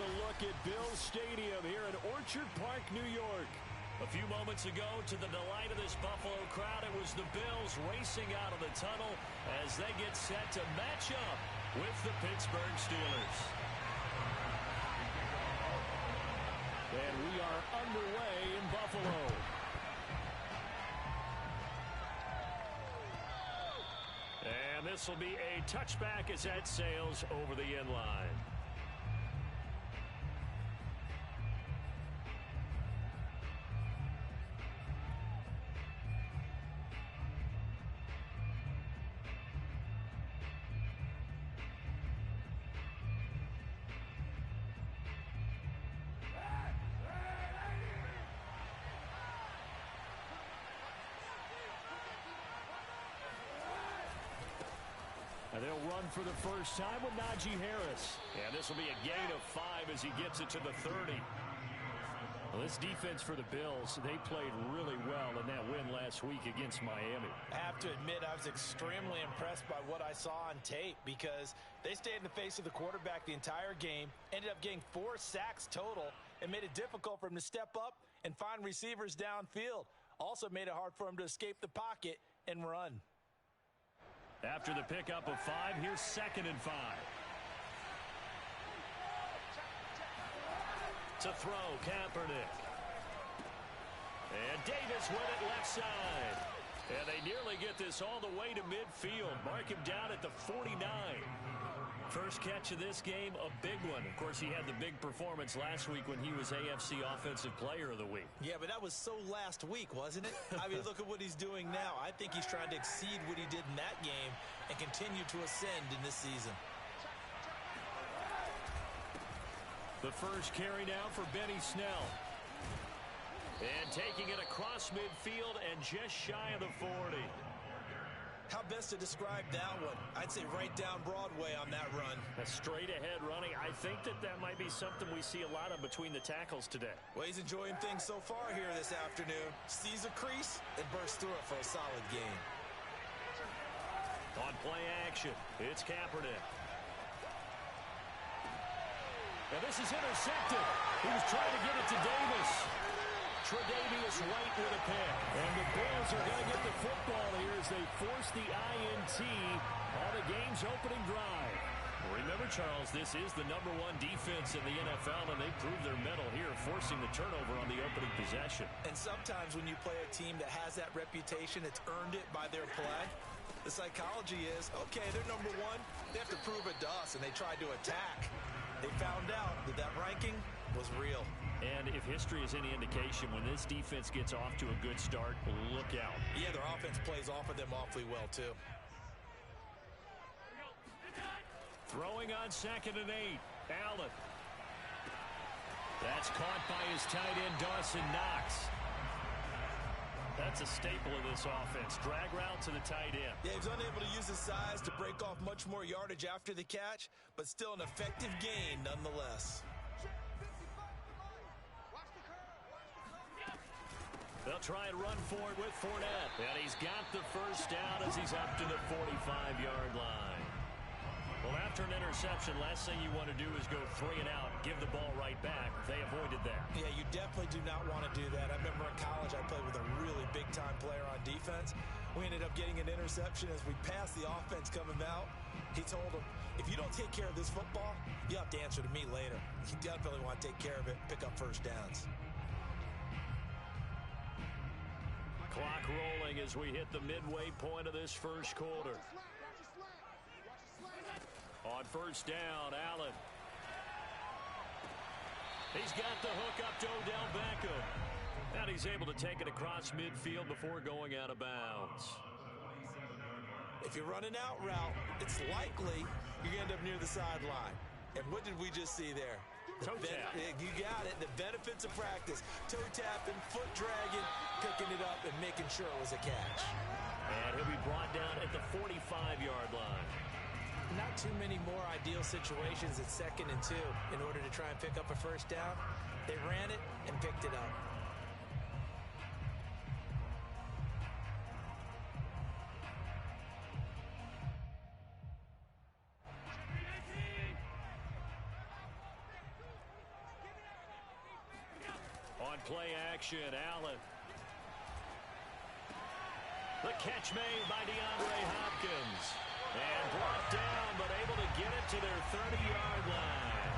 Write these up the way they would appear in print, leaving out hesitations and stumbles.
a look at Bills Stadium here in Orchard Park, New York. A few moments ago, to the delight of this Buffalo crowd, it was the Bills racing out of the tunnel as they get set to match up with the Pittsburgh Steelers. And we are underway in Buffalo. And this will be a touchback as that sails over the end line. And they'll run for the first time with Najee Harris. And this will be a gain of 5 as he gets it to the 30. Well, this defense for the Bills, they played really well in that win last week against Miami. I have to admit, I was extremely impressed by what I saw on tape because they stayed in the face of the quarterback the entire game, ended up getting 4 sacks total, and made it difficult for him to step up and find receivers downfield. Also made it hard for him to escape the pocket and run. After the pickup of 5, here's 2nd and 5. To throw, Kaepernick. And Davis with it left side. And they nearly get this all the way to midfield. Mark him down at the 49. First catch of this game, a big one. Of course, he had the big performance last week when he was AFC Offensive Player of the Week. Yeah, but that was so last week, wasn't it? I mean, look at what he's doing now. I think he's trying to exceed what he did in that game and continue to ascend in this season. The first carry now for Benny Snell. And taking it across midfield and just shy of the 40. How best to describe that one? I'd say right down Broadway on that run. A straight ahead running. I think that might be something we see a lot of between the tackles today. Well, he's enjoying things so far here this afternoon. Sees a crease and bursts through it for a solid gain. On play action, it's Kaepernick. And this is intercepted. He was trying to get it to Davis. Tre'Davious White with a pick. And the Bills are going to get the football here as they force the INT on the game's opening drive. Remember, Charles, this is the #1 defense in the NFL, and they proved their mettle here, forcing the turnover on the opening possession. And sometimes when you play a team that has that reputation, it's earned it by their play. The psychology is, okay, they're #1. They have to prove it to us, and they tried to attack. They found out that that ranking was real. And if history is any indication, when this defense gets off to a good start, look out. Yeah, their offense plays off of them awfully well, too. Throwing on 2nd and 8. Allen. That's caught by his tight end, Dawson Knox. That's a staple of this offense. Drag route to the tight end. Yeah, he was unable to use his size to break off much more yardage after the catch, but still an effective gain nonetheless. They'll try and run for it with Fournette. And he's got the first down as he's up to the 45-yard line. Well, after an interception, last thing you want to do is go 3 and out, give the ball right back. They avoided that. Yeah, you definitely do not want to do that. I remember in college I played with a really big-time player on defense. We ended up getting an interception as we passed the offense coming out. He told him, if you don't take care of this football, you have to answer to me later. You definitely want to take care of it, pick up first downs. Clock rolling as we hit the midway point of this first quarter. On first down, Allen. He's got the hook up to Odell Beckham. And he's able to take it across midfield before going out of bounds. If you run an out route, it's likely you're going to end up near the sideline. And what did we just see there? Toe tap. You got it. The benefits of practice. Toe tapping, foot dragging, picking it up, and making sure it was a catch. And he'll be brought down at the 45-yard line. Not too many more ideal situations at 2nd and 2 in order to try and pick up a first down. They ran it and picked it up. On play action, Allen. The catch made by DeAndre Hopkins. And brought down, but able to get it to their 30-yard line.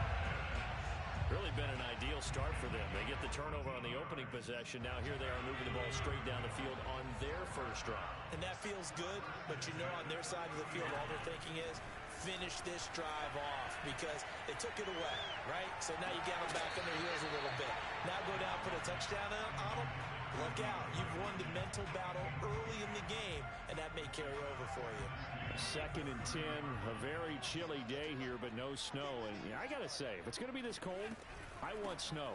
Really been an ideal start for them. They get the turnover on the opening possession. Now here they are moving the ball straight down the field on their first drive. And that feels good, but you know on their side of the field, all they're thinking is, finish this drive off because they took it away, right? So now you get them back on their heels a little bit. Now go down, put a touchdown on them. Look out. You've won the mental battle early in the game, and that may carry over for you. 2nd and 10, a very chilly day here, but no snow. And I got to say, if it's going to be this cold, I want snow.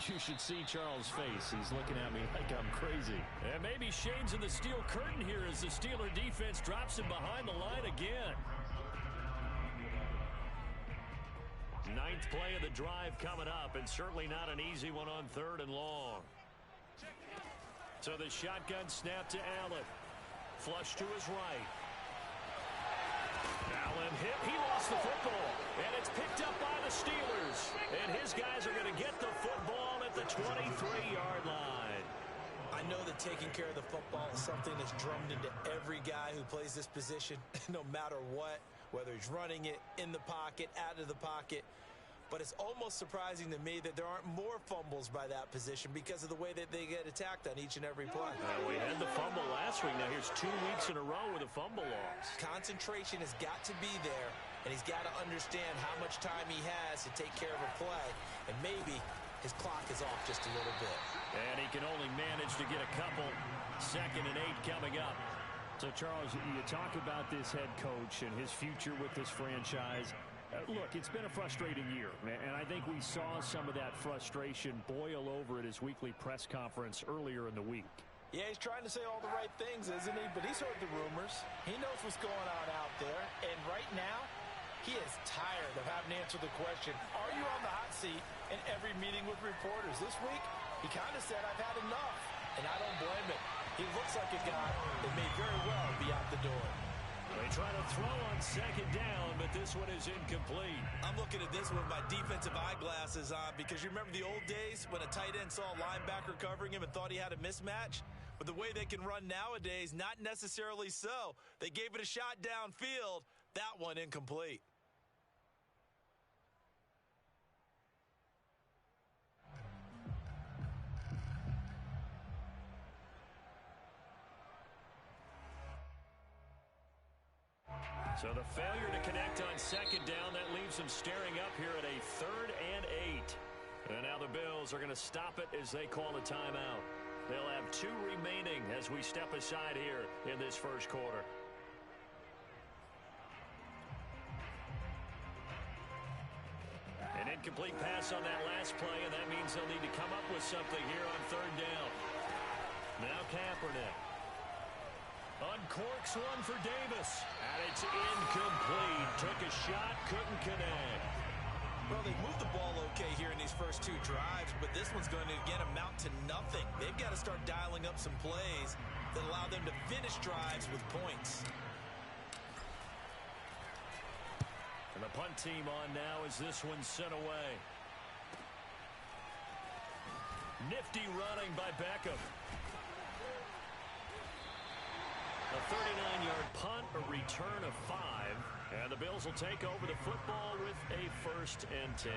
You should see Charles' face. He's looking at me like I'm crazy. And maybe Shane's in the steel curtain here as the Steeler defense drops him behind the line again. 9th play of the drive coming up, and certainly not an easy one on 3rd and long. So the shotgun snap to Allen. Flush to his right. Allen hit. He lost the football. And it's picked up by the Steelers. And his guys are going to get the football at the 23-yard line. I know that taking care of the football is something that's drummed into every guy who plays this position, no matter what, whether he's running it, in the pocket, out of the pocket. But it's almost surprising to me that there aren't more fumbles by that position because of the way that they get attacked on each and every play. We had the fumble last week. Now here's 2 weeks in a row with a fumble loss. Concentration has got to be there, and he's got to understand how much time he has to take care of a play. And maybe his clock is off just a little bit. And he can only manage to get a couple. 2nd and 8 coming up. So, Charles, you talk about this head coach and his future with this franchise. Look, it's been a frustrating year, and I think we saw some of that frustration boil over at his weekly press conference earlier in the week. Yeah, he's trying to say all the right things, isn't he? But he's heard the rumors. He knows what's going on out there. And right now, he is tired of having to answer the question, are you on the hot seat in every meeting with reporters? This week, he kind of said, I've had enough. And I don't blame him. He looks like a guy that may very well be out the door. They try to throw on 2nd down, but this one is incomplete. I'm looking at this one with my defensive eyeglasses on because you remember the old days when a tight end saw a linebacker covering him and thought he had a mismatch? But the way they can run nowadays, not necessarily so. They gave it a shot downfield. That one incomplete. So the failure to connect on 2nd down, that leaves them staring up here at a 3rd and 8. And now the Bills are going to stop it as they call a timeout. They'll have 2 remaining as we step aside here in this first quarter. An incomplete pass on that last play, and that means they'll need to come up with something here on 3rd down. Now Kaepernick. Uncorks one for Davis. And it's incomplete. Took a shot, couldn't connect. Well, they moved the ball okay here in these first 2 drives, but this one's going to, again, amount to nothing. They've got to start dialing up some plays that allow them to finish drives with points. And the punt team on now as this one's sent away. Nifty running by Beckham. A 39-yard punt, a return of 5. And the Bills will take over the football with a 1st and 10.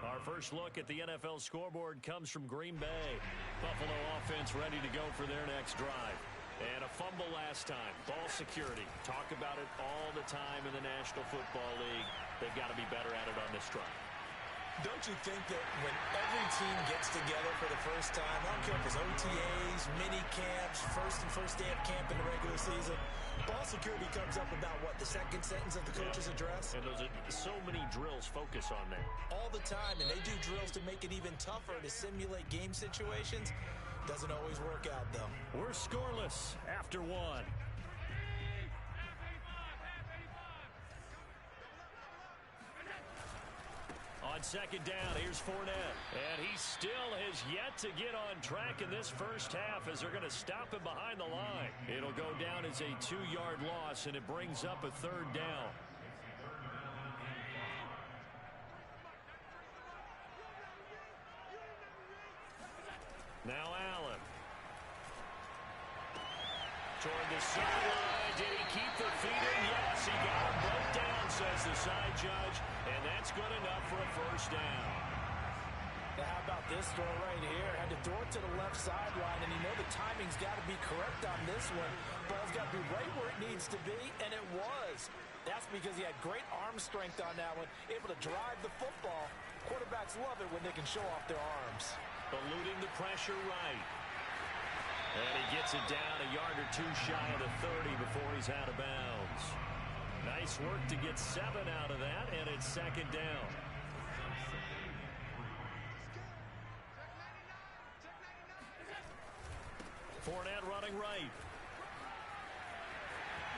Our first look at the NFL scoreboard comes from Green Bay. Buffalo offense ready to go for their next drive. And a fumble last time. Ball security. Talk about it all the time in the National Football League. They've got to be better at it on this drive. Don't you think that when every team gets together for the first time, I don't care if it's OTAs, mini camps, first day of camp in the regular season, ball security comes up about what, the 2nd sentence of the coach's address? And those are so many drills focus on that. All the time, and they do drills to make it even tougher to simulate game situations. Doesn't always work out, though. We're scoreless after 1. On 2nd down, here's Fournette. And he still has yet to get on track in this first half as they're going to stop him behind the line. It'll go down as a 2-yard loss, and it brings up a 3rd down. Now Allen. Toward the sideline. Did he keep the feet in? Yes, he got them both down, says the side judge. And that's good enough for a first down. Now how about this throw right here? Had to throw it to the left sideline, and you know the timing's got to be correct on this one. Ball's got to be right where it needs to be, and it was. That's because he had great arm strength on that one, able to drive the football. Quarterbacks love it when they can show off their arms. Eluding the pressure right. And he gets it down a yard or two shy of the 30 before he's out of bounds. Nice work to get 7 out of that, and it's second down. Fournette running right.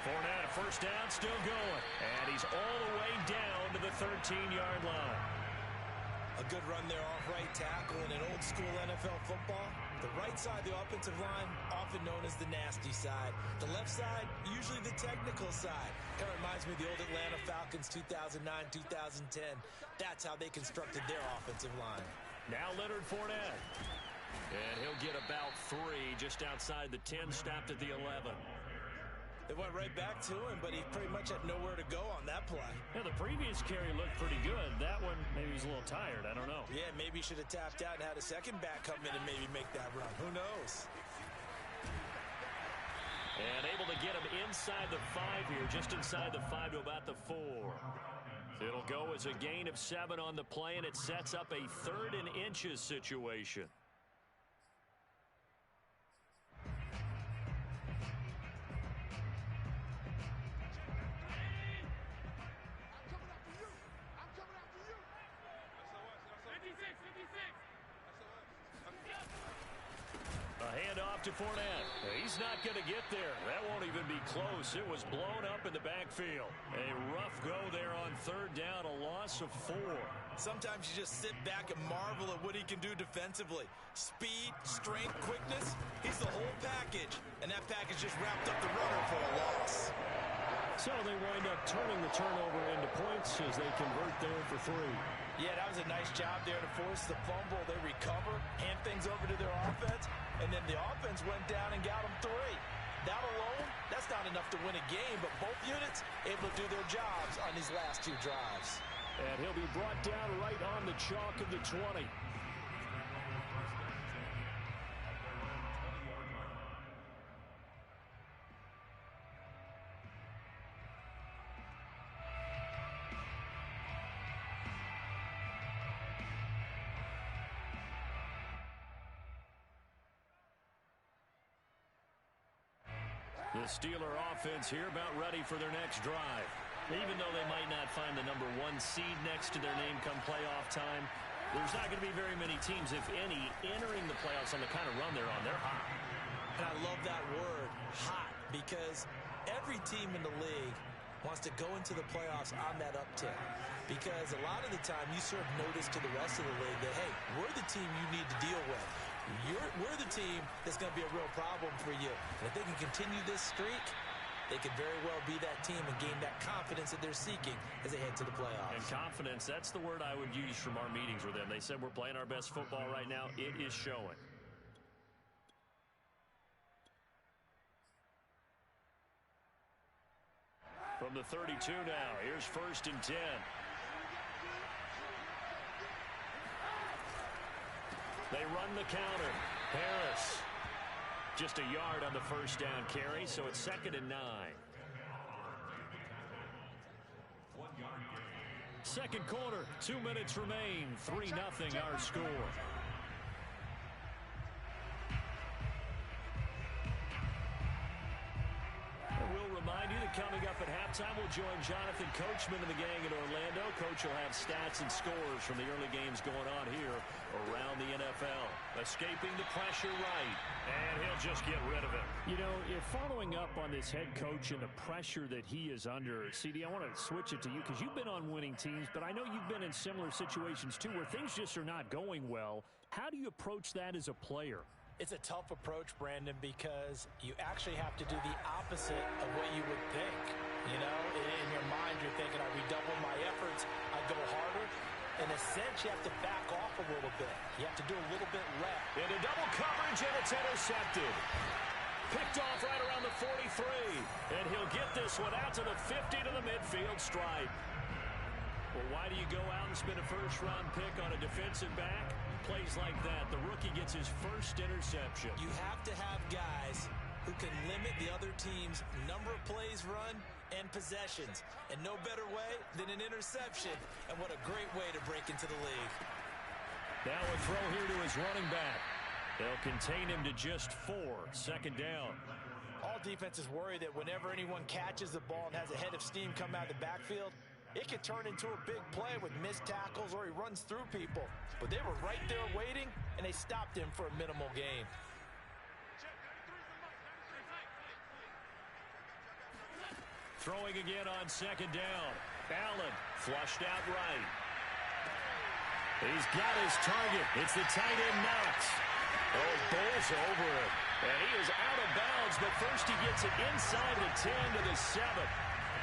Fournette, a first down, still going. And he's all the way down to the 13-yard line. A good run there off right tackle in an old-school NFL football. The right side of the offensive line, often known as the nasty side. The left side, usually the technical side. Kind of reminds me of the old Atlanta Falcons 2009-2010. That's how they constructed their offensive line. Now Leonard Fournette. And he'll get about 3 just outside the 10, stopped at the 11. They went right back to him, but he pretty much had nowhere to go on that play. Yeah, the previous carry looked pretty good. That one, maybe he was a little tired. I don't know. Yeah, maybe he should have tapped out and had a second back come in and maybe make that run. Who knows? And able to get him inside the 5 here, just inside the 5 to about the 4. So it'll go as a gain of 7 on the play, and it sets up a 3rd and inches situation. To Fournette. He's not going to get there. That won't even be close. It was blown up in the backfield. A rough go there on 3rd down, a loss of 4. Sometimes you just sit back and marvel at what he can do defensively. Speed, strength, quickness, he's the whole package. And that package just wrapped up the runner for a loss. So they wind up turning the turnover into points as they convert there for 3. Yeah, that was a nice job there to force the fumble. They recover, hand things over to their offense, and then the offense went down and got them 3. That alone, that's not enough to win a game, but both units able to do their jobs on these last 2 drives. And he'll be brought down right on the chalk of the 20. The Steeler offense here about ready for their next drive. Even though they might not find the number 1 seed next to their name come playoff time, there's not going to be very many teams, if any, entering the playoffs on the kind of run they're on. They're hot. And I love that word, hot, because every team in the league wants to go into the playoffs on that uptick. Because a lot of the time you serve notice to the rest of the league that, hey, we're the team you need to deal with. We're the team that's going to be a real problem for you. And if they can continue this streak, they could very well be that team and gain that confidence that they're seeking as they head to the playoffs. And confidence, that's the word I would use from our meetings with them. They said we're playing our best football right now. It is showing. From the 32 now, here's 1st and 10. They run the counter. Harris. Just a yard on the first down carry, so it's 2nd and 9. Second quarter, 2 minutes remain. 3-0 our score. We'll remind you that coming up at halftime, we'll join Jonathan Coachman and the gang in Orlando. Coach will have stats and scores from the early games going on here around the NFL. Escaping the pressure right, and he'll just get rid of it. You know, if following up on this head coach and the pressure that he is under, CD, I want to switch it to you because you've been on winning teams, but I know you've been in similar situations too where things just are not going well. How do you approach that as a player? It's a tough approach, Brandon, because you actually have to do the opposite of what you would think. You know, in your mind, you're thinking, I redouble my efforts, I go harder. And as sense, you have to back off a little bit. You have to do a little bit less. Into double coverage, and it's intercepted. Picked off right around the 43. And he'll get this one out to the 50 to the midfield stripe. Well, why do you go out and spend a first-round pick on a defensive back? Plays like that, the rookie gets his first interception. You have to have guys who can limit the other team's number of plays run and possessions. And no better way than an interception. And what a great way to break into the league. Now a throw here to his running back. They'll contain him to just 4. Second down. All defenses worry that whenever anyone catches the ball and has a head of steam come out of the backfield, it could turn into a big play with missed tackles or he runs through people. But they were right there waiting, and they stopped him for a minimal gain. Throwing again on second down. Allen flushed out right. He's got his target. It's the tight end Knox. Oh, bowls over it. And he is out of bounds, but first he gets it inside the 10 to the 7.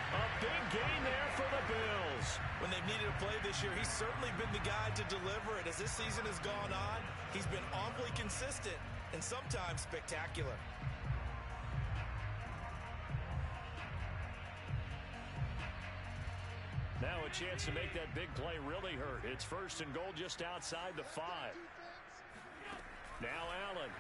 A big gain there for the Bills. When they've needed a play this year, he's certainly been the guy to deliver it. As this season has gone on, he's been awfully consistent and sometimes spectacular. Now a chance to make that big play really hurt. It's first and goal just outside the 5. Now Allen.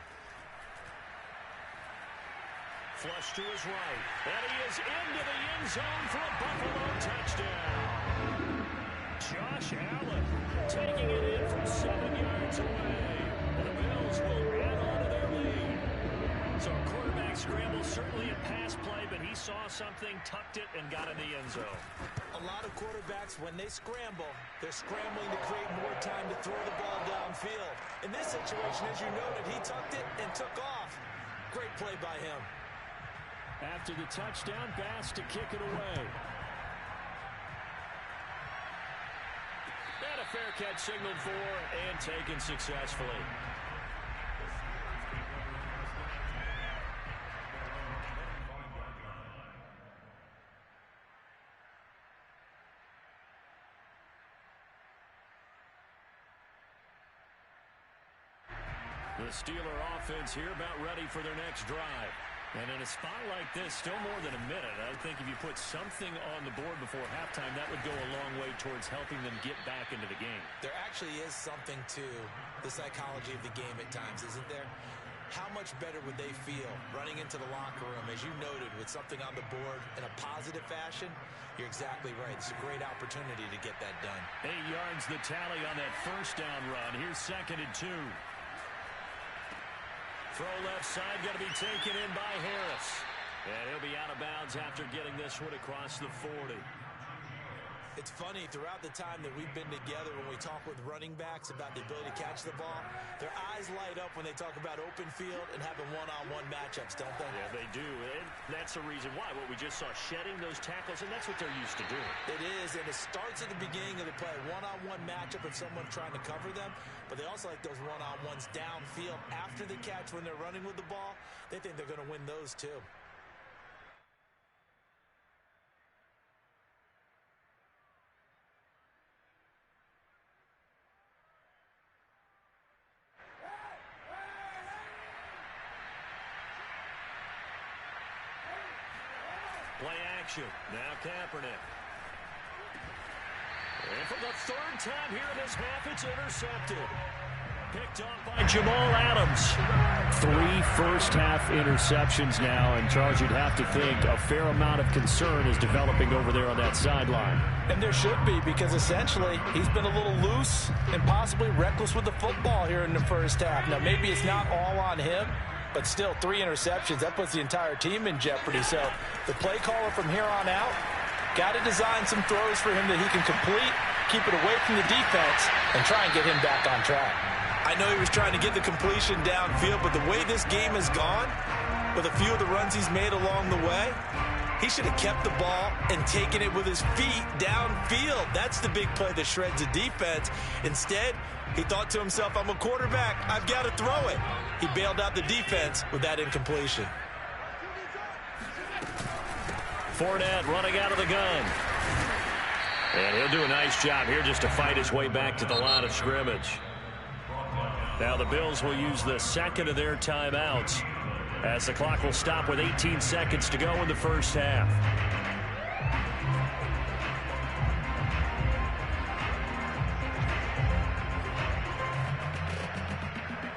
Flush to his right. And he is into the end zone for a Buffalo touchdown. Josh Allen taking it in from 7 yards away. The Bills will add on to their lead. So a quarterback scramble, certainly a pass play, but he saw something, tucked it, and got in the end zone. A lot of quarterbacks, when they scramble, they're scrambling to create more time to throw the ball downfield. In this situation, as you noted, he tucked it and took off. Great play by him. After the touchdown, Bass to kick it away. And a fair catch signaled for and taken successfully. The Steeler offense here about ready for their next drive. And in a spot like this, still more than a minute. I think if you put something on the board before halftime, that would go a long way towards helping them get back into the game. There actually is something to the psychology of the game at times, isn't there? How much better would they feel running into the locker room, as you noted, with something on the board in a positive fashion? You're exactly right. It's a great opportunity to get that done. 8 yards the tally on that first down run. Here's 2nd and 2. Throw left side, going to be taken in by Harris. And he'll be out of bounds after getting this one across the 40. It's funny, throughout the time that we've been together, when we talk with running backs about the ability to catch the ball, their eyes light up when they talk about open field and having one-on-one matchups, don't they? Yeah, they do. And that's the reason why. What we just saw, shedding those tackles, and that's what they're used to doing. It is, and it starts at the beginning of the play. One-on-one matchup of someone trying to cover them, but they also like those one-on-ones downfield after the catch when they're running with the ball. They think they're going to win those too. Play action. Now Kaepernick. And for the 3rd time here in this half, it's intercepted. Picked off by Jamal Adams. 3 first-half interceptions now, and Charles, you'd have to think a fair amount of concern is developing over there on that sideline. And there should be, because essentially he's been a little loose and possibly reckless with the football here in the first half. Now, maybe it's not all on him, but still 3 interceptions. That puts the entire team in jeopardy. So the play caller from here on out got to design some throws for him that he can complete, keep it away from the defense, and try and get him back on track. I know he was trying to get the completion downfield, but the way this game has gone, with a few of the runs he's made along the way, he should have kept the ball and taken it with his feet downfield. That's the big play that shreds the defense. Instead, he thought to himself, I'm a quarterback, I've got to throw it. He bailed out the defense with that incompletion. Fournette running out of the gun. And he'll do a nice job here just to fight his way back to the line of scrimmage. Now the Bills will use the second of their timeouts as the clock will stop with 18 seconds to go in the first half.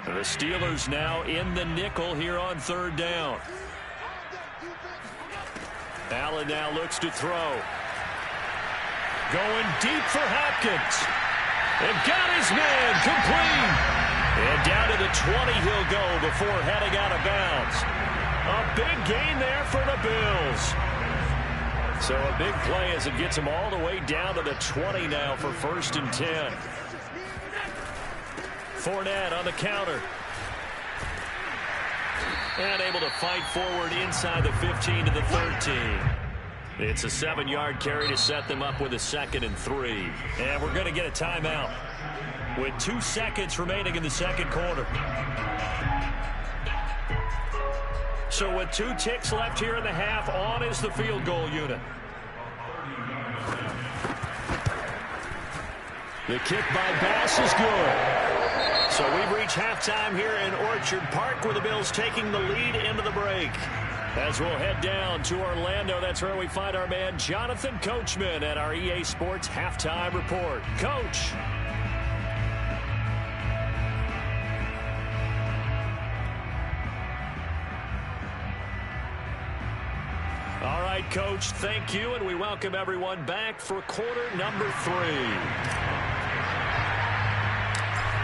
The Steelers now in the nickel here on third down. Allen now looks to throw. Going deep for Hopkins. And got his man complete. And down to the 20 he'll go before heading out of bounds. A big gain there for the Bills. So a big play as it gets him all the way down to the 20 now for 1st and 10. Fournette on the counter. And able to fight forward inside the 15 to the 13. It's a 7-yard carry to set them up with a 2nd and 3. And we're going to get a timeout with 2 seconds remaining in the second quarter. So with 2 ticks left here in the half, on is the field goal unit. The kick by Bass is good. So we've reached halftime here in Orchard Park with the Bills taking the lead into the break. As we'll head down to Orlando, that's where we find our man Jonathan Coachman at our EA Sports Halftime Report. Coach. All right, Coach, thank you, and we welcome everyone back for quarter number 3.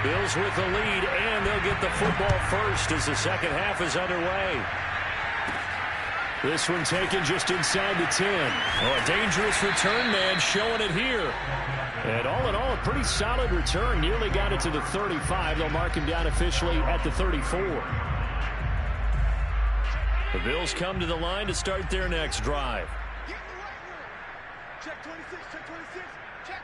Bills with the lead, and they'll get the football first as the second half is underway. This one taken just inside the 10. Oh, a dangerous return man showing it here. And all in all, a pretty solid return. Nearly got it to the 35. They'll mark him down officially at the 34. The Bills come to the line to start their next drive. Check 26, check 26, check.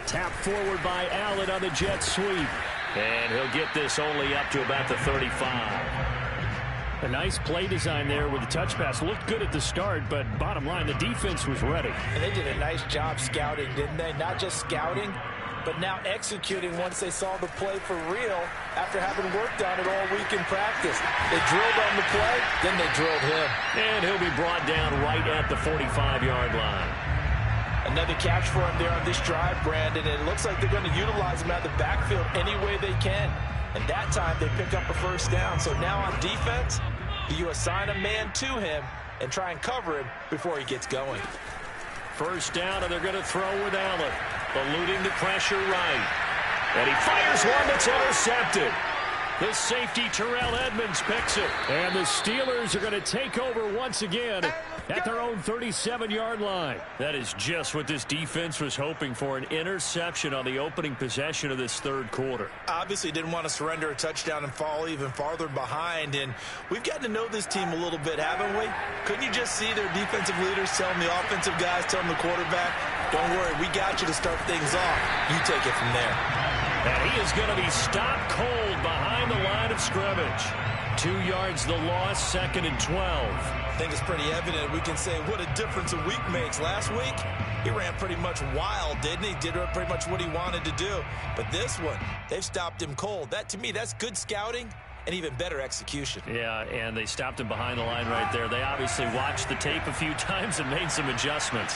Tap forward by Allen on the jet sweep. And he'll get this only up to about the 35. A nice play design there with the touch pass. Looked good at the start, but bottom line, the defense was ready. And they did a nice job scouting, didn't they? Not just scouting, but now executing once they saw the play for real after having worked on it all week in practice. They drilled on the play, then they drilled him. And he'll be brought down right at the 45-yard line. Another catch for him there on this drive, Brandon, and it looks like they're going to utilize him out of the backfield any way they can. And that time they pick up a first down. So now on defense, you assign a man to him and try and cover him before he gets going. First down, and they're going to throw with Allen. Eluding the pressure right. And he fires one that's intercepted. The safety, Terrell Edmonds, picks it. And the Steelers are going to take over once again at their own 37-yard line. That is just what this defense was hoping for, an interception on the opening possession of this third quarter. Obviously didn't want to surrender a touchdown and fall even farther behind. And we've gotten to know this team a little bit, haven't we? Couldn't you just see their defensive leaders telling the offensive guys, telling the quarterback, don't worry, we got you to start things off. You take it from there. And he is going to be stopped cold behind the line of scrimmage. 2 yards the loss, 2nd and 12. I think it's pretty evident. We can say what a difference a week makes. Last week, he ran pretty much wild, didn't he? Did pretty much what he wanted to do. But this one, they've stopped him cold. That, to me, that's good scouting and even better execution. Yeah, and they stopped him behind the line right there. They obviously watched the tape a few times and made some adjustments.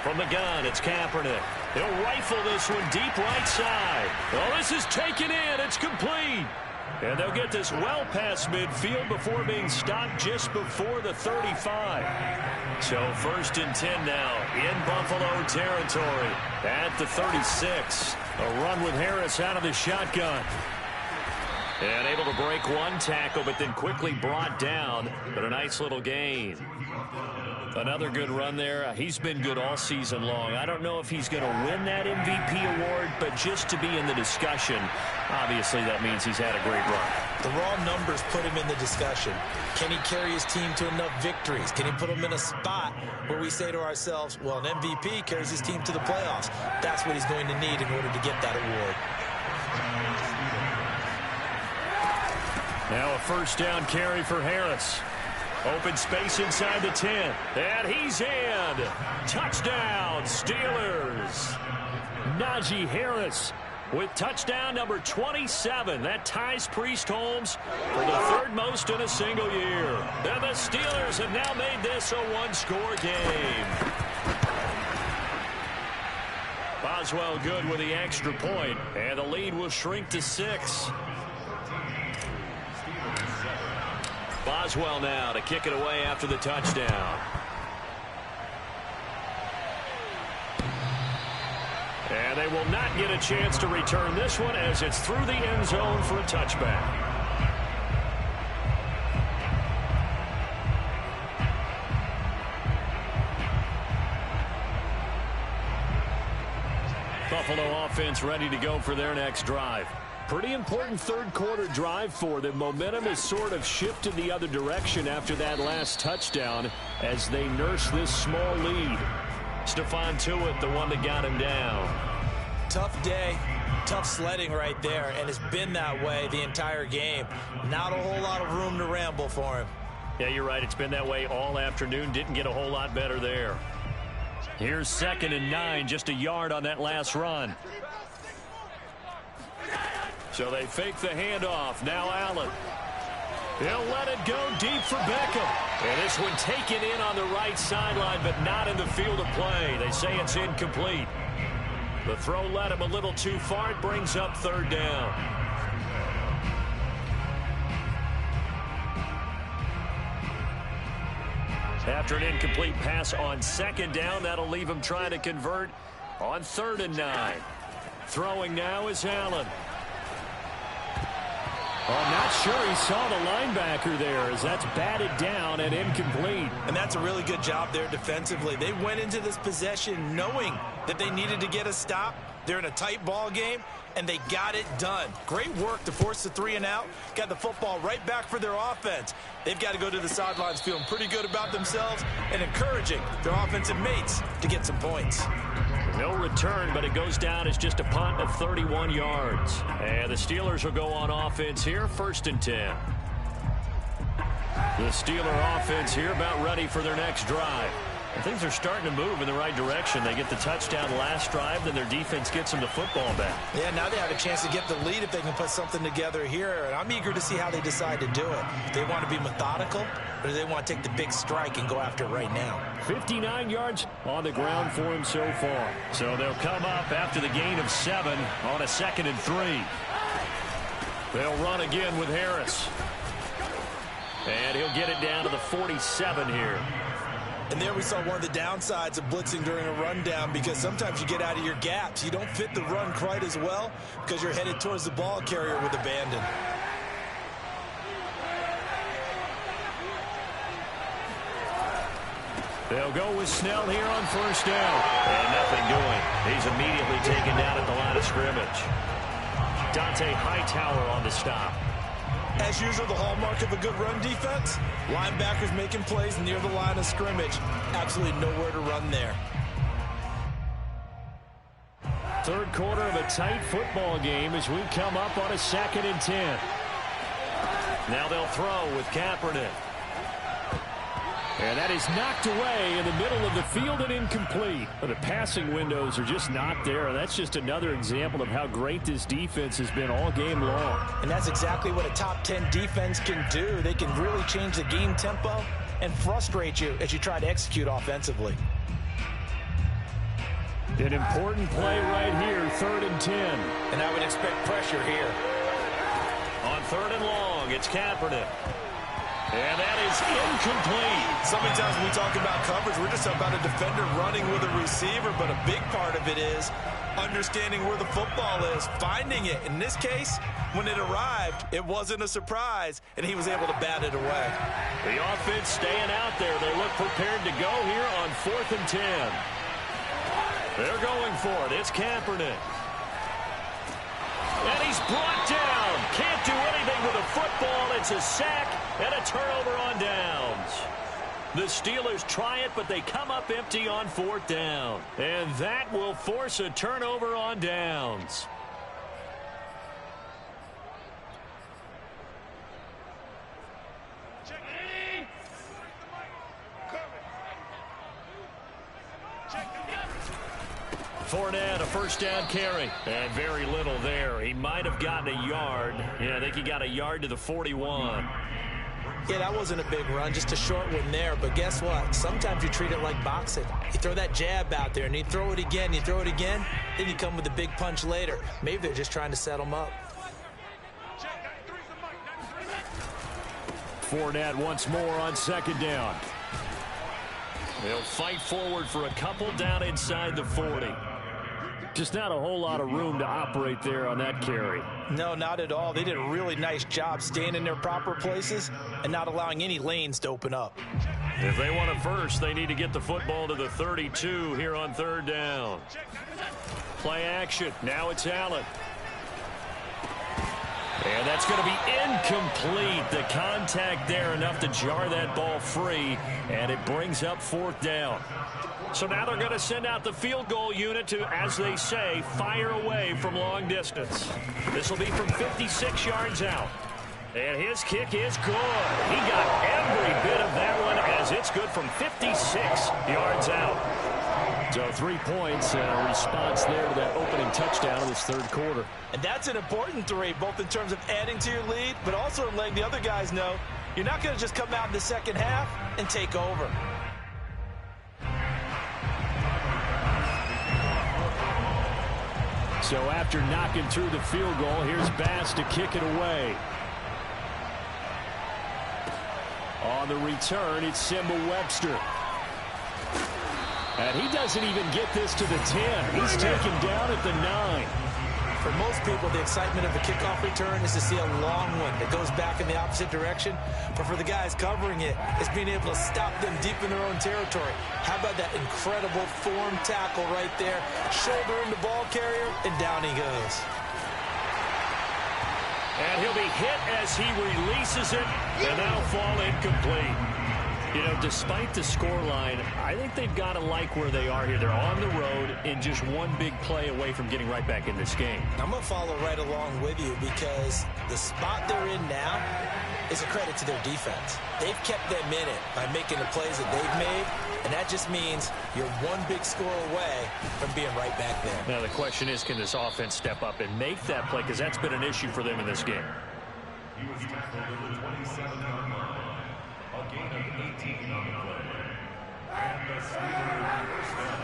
From the gun, it's Kaepernick. He'll rifle this one deep right side. Oh, this is taken in. It's complete. And they'll get this well past midfield before being stopped just before the 35. So 1st and 10 now in Buffalo territory at the 36. A run with Harris out of the shotgun. And able to break one tackle, but then quickly brought down. But a nice little gain. Another good run there. He's been good all season long. I don't know if he's going to win that MVP award, but just to be in the discussion, obviously that means he's had a great run. The raw numbers put him in the discussion. Can he carry his team to enough victories? Can he put them in a spot where we say to ourselves, well, an MVP carries his team to the playoffs. That's what he's going to need in order to get that award. Now a first down carry for Harris. Open space inside the 10. And he's in. Touchdown, Steelers. Najee Harris with touchdown number 27. That ties Priest Holmes for the third most in a single year. And the Steelers have now made this a one-score game. Boswell good with the extra point, and the lead will shrink to 6. Boswell now to kick it away after the touchdown. And they will not get a chance to return this one as it's through the end zone for a touchback. Buffalo offense ready to go for their next drive. Pretty important third quarter drive for them. Momentum has sort of shifted the other direction after that last touchdown as they nurse this small lead. Stephon Tuitt, the one that got him down. Tough day, tough sledding right there, and it's been that way the entire game. Not a whole lot of room to ramble for him. Yeah, you're right. It's been that way all afternoon. Didn't get a whole lot better there. Here's 2nd and 9, just a yard on that last run. So they fake the handoff. Now Allen. He'll let it go deep for Beckham. And this one taken in on the right sideline, but not in the field of play. They say it's incomplete. The throw led him a little too far. It brings up 3rd down. After an incomplete pass on 2nd down, that'll leave him trying to convert on 3rd and 9. Throwing now is Allen. I'm not sure he saw the linebacker there as that's batted down and incomplete. And that's a really good job there defensively. They went into this possession knowing that they needed to get a stop. They're in a tight ball game, and they got it done. Great work to force the 3 and out. Got the football right back for their offense. They've got to go to the sidelines feeling pretty good about themselves and encouraging their offensive mates to get some points. No return, but it goes down as just a punt of 31 yards. And the Steelers will go on offense here, 1st and 10. The Steeler offense here about ready for their next drive. And things are starting to move in the right direction. They get the touchdown last drive, then their defense gets them the football back. Yeah, now they have a chance to get the lead if they can put something together here. And I'm eager to see how they decide to do it. Do they want to be methodical, or do they want to take the big strike and go after it right now? 59 yards on the ground for him so far. So they'll come up after the gain of 7 on a 2nd and 3. They'll run again with Harris. And he'll get it down to the 47 here. And there we saw one of the downsides of blitzing during a rundown, because sometimes you get out of your gaps. You don't fit the run quite as well because you're headed towards the ball carrier with abandon. They'll go with Snell here on 1st down. And nothing doing. He's immediately taken down at the line of scrimmage. Dante Hightower on the stop. As usual, the hallmark of a good run defense, linebackers making plays near the line of scrimmage. Absolutely nowhere to run there. Third quarter of a tight football game as we come up on a 2nd and 10. Now they'll throw with Kaepernick. And that is knocked away in the middle of the field and incomplete. The passing windows are just not there. That's just another example of how great this defense has been all game long. And that's exactly what a top 10 defense can do. They can really change the game tempo and frustrate you as you try to execute offensively. An important play right here, 3rd and 10. And I would expect pressure here. On 3rd and long, it's Kaepernick. And that is incomplete. So many times when we talk about coverage, we're just talking about a defender running with a receiver, but a big part of it is understanding where the football is, finding it. In this case, when it arrived, it wasn't a surprise, and he was able to bat it away. The offense staying out there. They look prepared to go here on 4th and 10. They're going for it. It's Kaepernick. And he's brought down. Can't do anything with a football. It's a sack and a turnover on downs. The Steelers try it, but they come up empty on 4th down. And that will force a turnover on downs. had a first down carry. And very little there. He might have gotten a yard. Yeah, I think he got a yard to the 41. Yeah, that wasn't a big run, just a short one there. But guess what? Sometimes you treat it like boxing. You throw that jab out there, and you throw it again, then you come with a big punch later. Maybe they're just trying to set him up. Fournette once more on second down. They'll fight forward for a couple down inside the 40. Just not a whole lot of room to operate there on that carry. No, not at all. They did a really nice job staying in their proper places and not allowing any lanes to open up. If they want a first, they need to get the football to the 32 here on third down. Play action. Now it's Allen. And that's going to be incomplete. The contact there enough to jar that ball free, and it brings up fourth down. So now they're going to send out the field goal unit to, as they say, fire away from long distance. This will be from 56 yards out. And his kick is good. He got every bit of that one as it's good from 56 yards out. So 3 points and a response there to that opening touchdown in this third quarter. And that's an important 3, both in terms of adding to your lead, but also in letting the other guys know you're not going to just come out in the second half and take over. So after knocking through the field goal, here's Bass to kick it away. On the return, it's Simba Webster. And he doesn't even get this to the 10. He's taken down at the 9. For most people, the excitement of a kickoff return is to see a long one that goes back in the opposite direction. But for the guys covering it, it's being able to stop them deep in their own territory. How about that incredible form tackle right there? Shoulder in the ball carrier, and down he goes. And he'll be hit as he releases it, and that'll fall incomplete. You know, despite the scoreline, I think they've got to like where they are here. They're on the road and just one big play away from getting right back in this game. I'm going to follow right along with you because the spot they're in now is a credit to their defense. They've kept them in it by making the plays that they've made, and that just means you're one big score away from being right back there. Now, the question is, can this offense step up and make that play? Because that's been an issue for them in this game. He was tackled at the 27-yard line. A gain of 18 on the play. And the Steelers first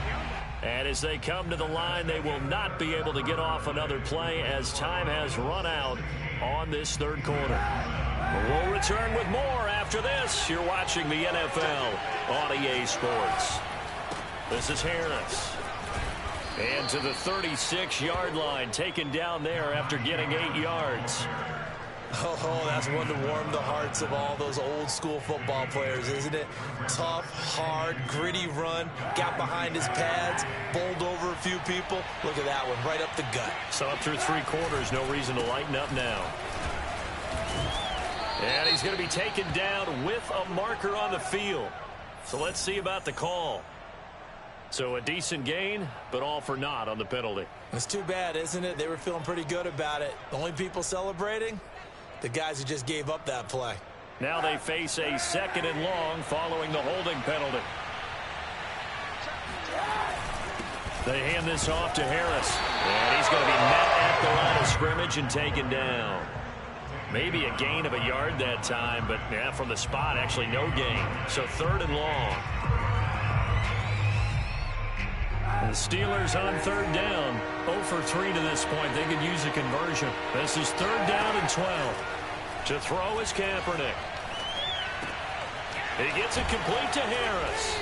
down. And as they come to the line, they will not be able to get off another play as time has run out on this third quarter. We'll return with more after this. You're watching the NFL on EA Sports. This is Harris. And to the 36-yard line, taken down there after getting 8 yards. Oh, that's one to warm the hearts of all those old-school football players, isn't it? Tough, hard, gritty run, got behind his pads, bowled over a few people. Look at that one, right up the gut. So up through 3 quarters, no reason to lighten up now. And he's going to be taken down with a marker on the field. So let's see about the call. So a decent gain, but all for naught on the penalty. It's too bad, isn't it? They were feeling pretty good about it. The only people celebrating? The guys who just gave up that play. Now they face a 2nd and long following the holding penalty. They hand this off to Harris. And he's going to be met at the line of scrimmage and taken down. Maybe a gain of a yard that time, but yeah, from the spot, actually no gain. So 3rd and long. The Steelers on 3rd down. 0 for 3 to this point. They could use a conversion. This is 3rd down and 12. To throw is Kaepernick. He gets it complete to Harris.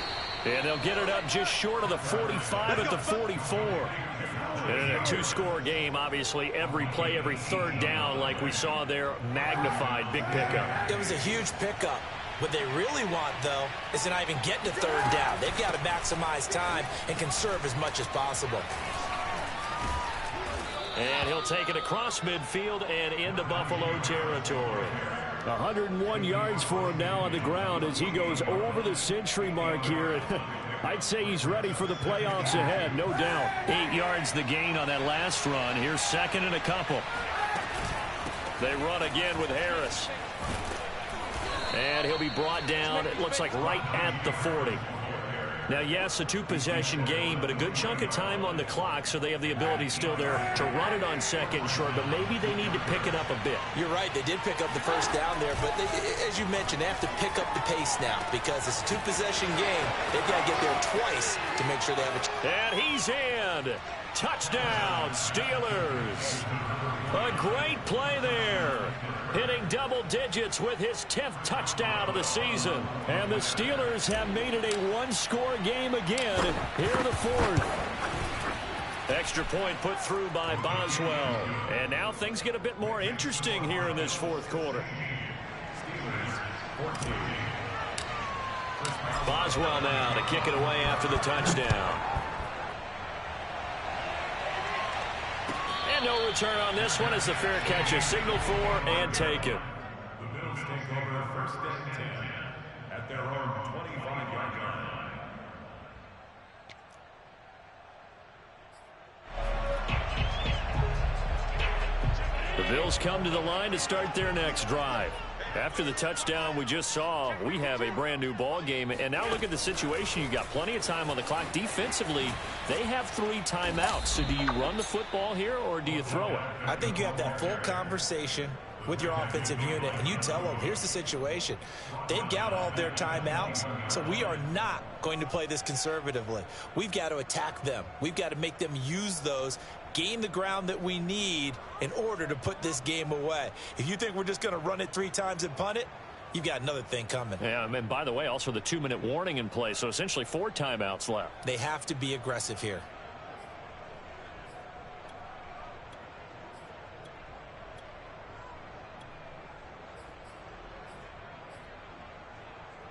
And they'll get it up just short of the 45 at the 44. And in a 2-score game, obviously, every play, every 3rd down, like we saw there, magnified, big pickup. It was a huge pickup. What they really want, though, is to not even get to 3rd down. They've got to maximize time and conserve as much as possible. And he'll take it across midfield and into Buffalo territory. 101 yards for him now on the ground as he goes over the century mark here. I'd say he's ready for the playoffs ahead, no doubt. 8 yards the gain on that last run. Here's 2nd and a couple. They run again with Harris. And he'll be brought down, it looks like right at the 40. Now, yes, a two-possession game, but a good chunk of time on the clock, so they have the ability still there to run it on second and short, but maybe they need to pick it up a bit. You're right. They did pick up the first down there, but as you mentioned, they have to pick up the pace now because it's a two-possession game. They've got to get there twice to make sure they have a chance. And he's in. Touchdown, Steelers. A great play there. Hitting double digits with his 10th touchdown of the season. And the Steelers have made it a one-score game again here in the fourth. Extra point put through by Boswell. And now things get a bit more interesting here in this fourth quarter. Boswell now to kick it away after the touchdown. And no return on this one as the fair catch is signaled for and taken. The Bills take over first and 10 at their own 25-yard line. The Bills come to the line to start their next drive. After the touchdown we just saw, we have a brand new ball game. And now look at the situation. You got plenty of time on the clock. Defensively, they have 3 timeouts. So do you run the football here or do you throw it? I think you have that full conversation with your offensive unit, and you tell them, here's the situation. They've got all their timeouts, so we are not going to play this conservatively. We've got to attack them. We've got to make them use those, gain the ground that we need in order to put this game away. If you think we're just going to run it 3 times and punt it, you've got another thing coming. Yeah, and by the way, also the 2-minute warning in play, so essentially 4 timeouts left. They have to be aggressive here.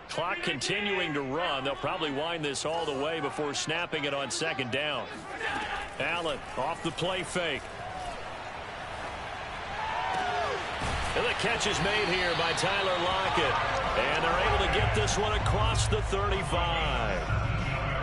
Clock continuing to run. They'll probably wind this all the way before snapping it on second down. Allen off the play fake. And the catch is made here by Tyler Lockett. And they're able to get this one across the 35.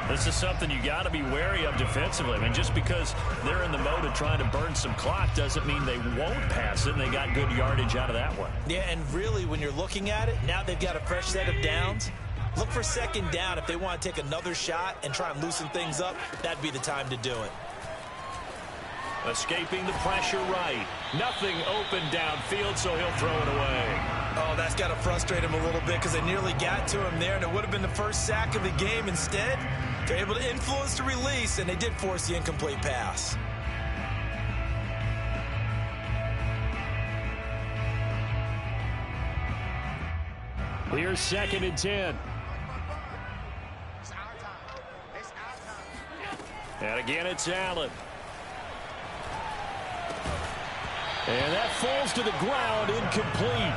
This is something you got to be wary of defensively. I mean, just because they're in the mode of trying to burn some clock doesn't mean they won't pass it, and they got good yardage out of that one. Yeah, and really, when you're looking at it, now they've got a fresh set of downs. Look for second down. If they want to take another shot and try and loosen things up, that'd be the time to do it. Escaping the pressure right. Nothing open downfield, so he'll throw it away. Oh, that's got to frustrate him a little bit because they nearly got to him there, and it would have been the first sack of the game. Instead, they're able to influence the release, and they did force the incomplete pass. Here's 2nd and 10. And again, it's Allen. And that falls to the ground, incomplete.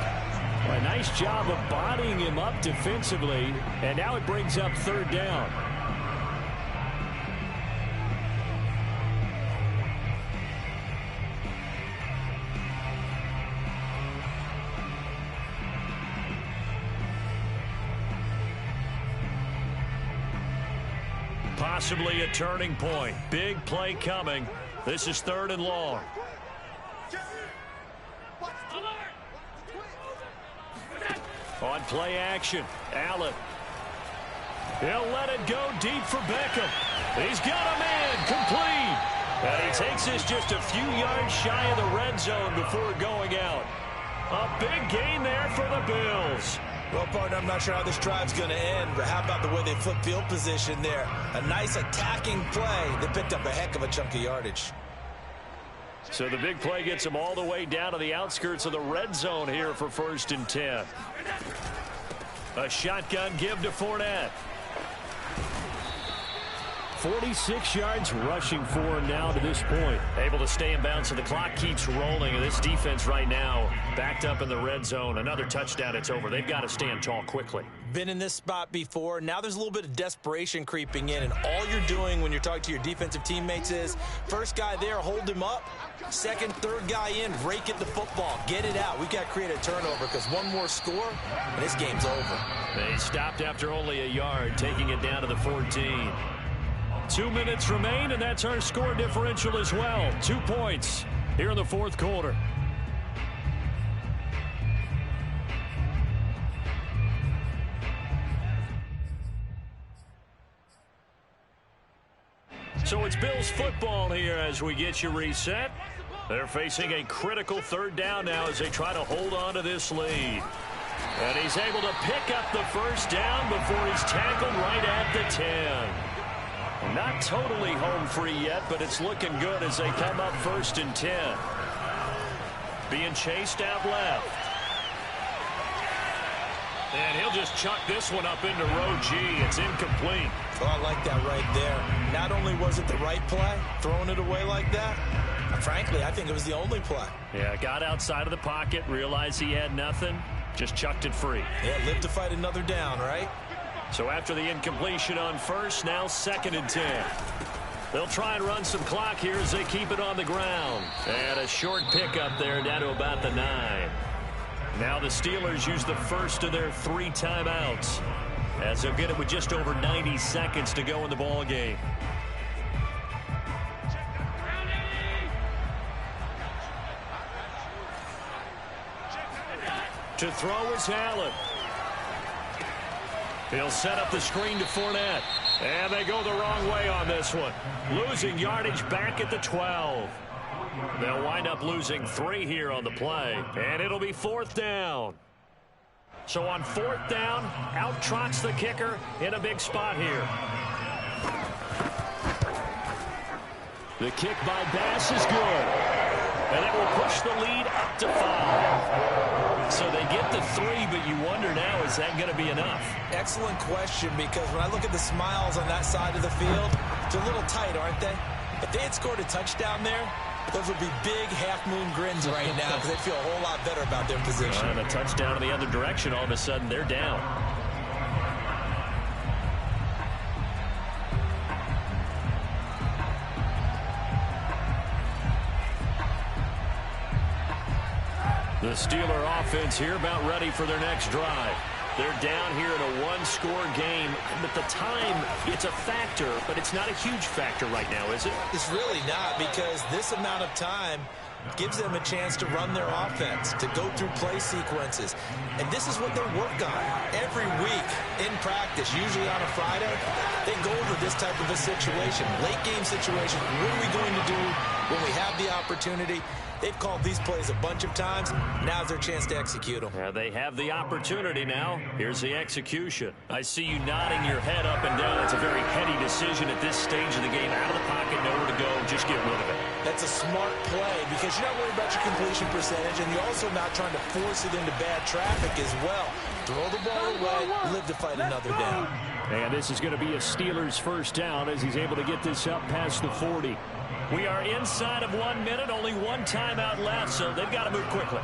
Well, a nice job of bodying him up defensively, and now it brings up 3rd down. Possibly a turning point. Big play coming. This is 3rd and long. On play action, Allen. He'll let it go deep for Beckham. He's got a man complete. And he takes this just a few yards shy of the red zone before going out. A big gain there for the Bills. Well, partner, I'm not sure how this drive's going to end, but how about the way they flip field position there? A nice attacking play. They picked up a heck of a chunk of yardage. So the big play gets them all the way down to the outskirts of the red zone here for 1st and 10. A shotgun give to Fournette. 46 yards rushing for him now to this point. Able to stay in bounds, so the clock keeps rolling. And this defense right now backed up in the red zone. Another touchdown, it's over. They've got to stand tall quickly. Been in this spot before. Now there's a little bit of desperation creeping in, and all you're doing when you're talking to your defensive teammates is first guy there, hold him up. Second, third guy in, rake at the football. Get it out. We've got to create a turnover because one more score, and this game's over. They stopped after only a yard, taking it down to the 14. 2 minutes remain, and that's our score differential as well. 2 points here in the fourth quarter. So it's Bills football here as we get you reset. They're facing a critical 3rd down now as they try to hold on to this lead. And he's able to pick up the 1st down before he's tackled right at the 10. Not totally home free yet, but it's looking good as they come up 1st and 10. Being chased out left. And he'll just chuck this one up into row G. It's incomplete. Oh, I like that right there. Not only was it the right play, throwing it away like that, frankly, I think it was the only play. Yeah, got outside of the pocket, realized he had nothing, just chucked it free. Yeah, live to fight another down, right? So after the incompletion on 1st, now 2nd and 10. They'll try and run some clock here as they keep it on the ground. And a short pickup there down to about the 9. Now the Steelers use the first of their 3 timeouts as they'll get it with just over 90 seconds to go in the ball game. To throw is Allen. He'll set up the screen to Fournette. And they go the wrong way on this one. Losing yardage back at the 12. They'll wind up losing 3 here on the play. And it'll be 4th down. So on 4th down, out trots the kicker in a big spot here. The kick by Bass is good. And it will push the lead up to 5. So they get the 3, but you wonder now, is that going to be enough? Excellent question, because when I look at the smiles on that side of the field, they're a little tight, aren't they? If they had scored a touchdown there, those would be big half-moon grins right now because they feel a whole lot better about their position. And a touchdown in the other direction, all of a sudden they're down. The Steeler offense here about ready for their next drive. They're down here in a 1-score game. But the time, it's a factor, but it's not a huge factor right now, is it? It's really not, because this amount of time gives them a chance to run their offense, to go through play sequences. And this is what they work on every week in practice, usually on a Friday. They go over this type of a situation, late game situation. What are we going to do when we have the opportunity? They've called these plays a bunch of times. Now's their chance to execute them. They have the opportunity now. Here's the execution. I see you nodding your head up and down. It's a very heady decision at this stage of the game. Out of the pocket, nowhere to go. Just get rid of it. That's a smart play because you're not worried about your completion percentage, and you're also not trying to force it into bad traffic as well. Throw the ball away, live to fight another down. And this is going to be a Steelers 1st down as he's able to get this up past the 40. We are inside of 1 minute, only 1 timeout left, so they've got to move quickly.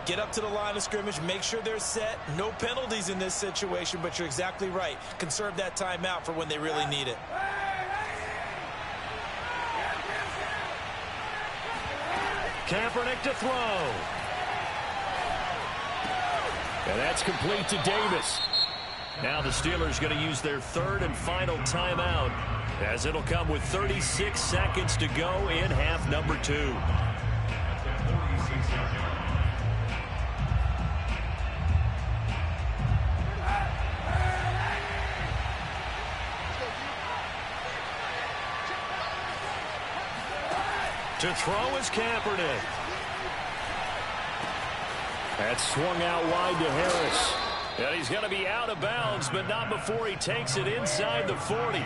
Get up to the line of scrimmage, make sure they're set. No penalties in this situation, but you're exactly right. Conserve that timeout for when they really need it. Kaepernick to throw. And that's complete to Davis. Now the Steelers going to use their 3rd and final timeout, as it'll come with 36 seconds to go in half number 2. To throw is Kaepernick. That's swung out wide to Harris. And he's going to be out of bounds, but not before he takes it inside the 40.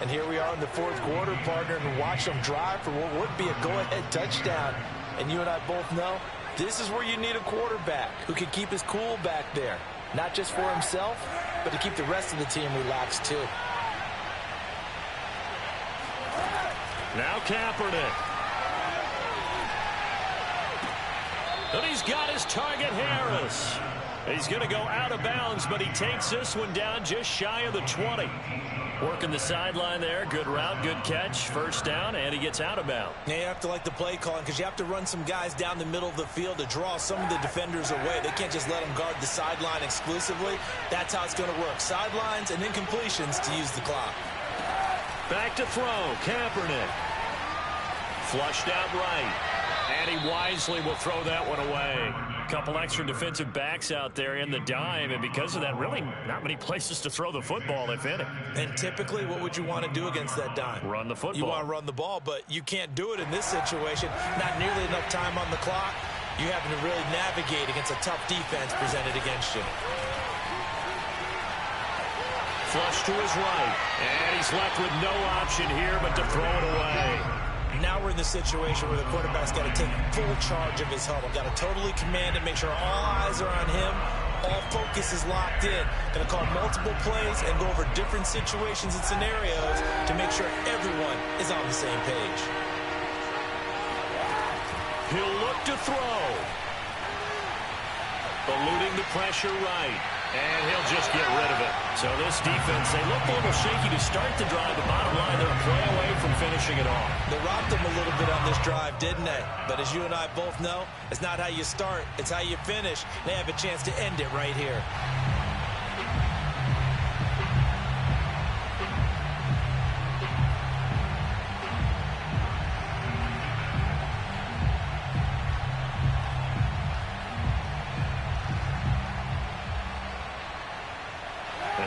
And here we are in the 4th quarter, partner, and watch them drive for what would be a go-ahead touchdown. And you and I both know this is where you need a quarterback who can keep his cool back there. Not just for himself, but to keep the rest of the team relaxed too. Now Kaepernick. And he's got his target, Harris. He's going to go out of bounds, but he takes this one down just shy of the 20. Working the sideline there. Good route, good catch. 1st down, and he gets out of bounds. Yeah, you have to like the play calling because you have to run some guys down the middle of the field to draw some of the defenders away. They can't just let them guard the sideline exclusively. That's how it's going to work. Sidelines and incompletions to use the clock. Back to throw. Kaepernick. Flushed out right. And he wisely will throw that one away. A couple extra defensive backs out there in the dime, and because of that, really not many places to throw the football, if any. And typically, what would you want to do against that dime? Run the football. You want to run the ball, but you can't do it in this situation. Not nearly enough time on the clock. You having to really navigate against a tough defense presented against you. Flush to his right, and he's left with no option here but to throw it away. Now we're in the situation where the quarterback's got to take full charge of his huddle. Got to totally command it, make sure all eyes are on him. All focus is locked in. Going to call multiple plays and go over different situations and scenarios to make sure everyone is on the same page. He'll look to throw. Eluding the pressure right. And he'll just get rid of it. So this defense, they look a little shaky to start the drive. The bottom line, they're a play away from finishing it off. They robbed them a little bit on this drive, didn't they? But as you and I both know, it's not how you start, it's how you finish. They have a chance to end it right here.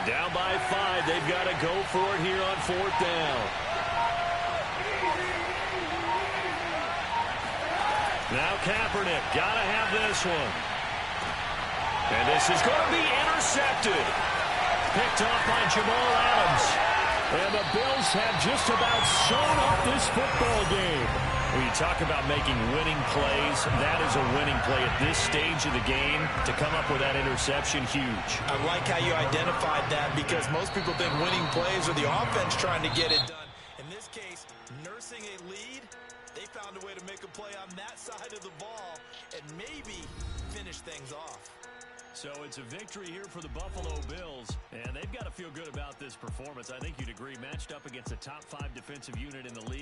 Down by 5. They've got to go for it here on 4th down. Now Kaepernick. Got to have this one. And this is going to be intercepted. Picked off by Jamal Adams. And the Bills have just about sewn up this football game. When you talk about making winning plays, that is a winning play at this stage of the game. To come up with that interception, huge. I like how you identified that because most people think winning plays are the offense trying to get it done. In this case, nursing a lead, they found a way to make a play on that side of the ball and maybe finish things off. So it's a victory here for the Buffalo Bills, and they've got to feel good about this performance. I think you'd agree, matched up against a top 5 defensive unit in the league.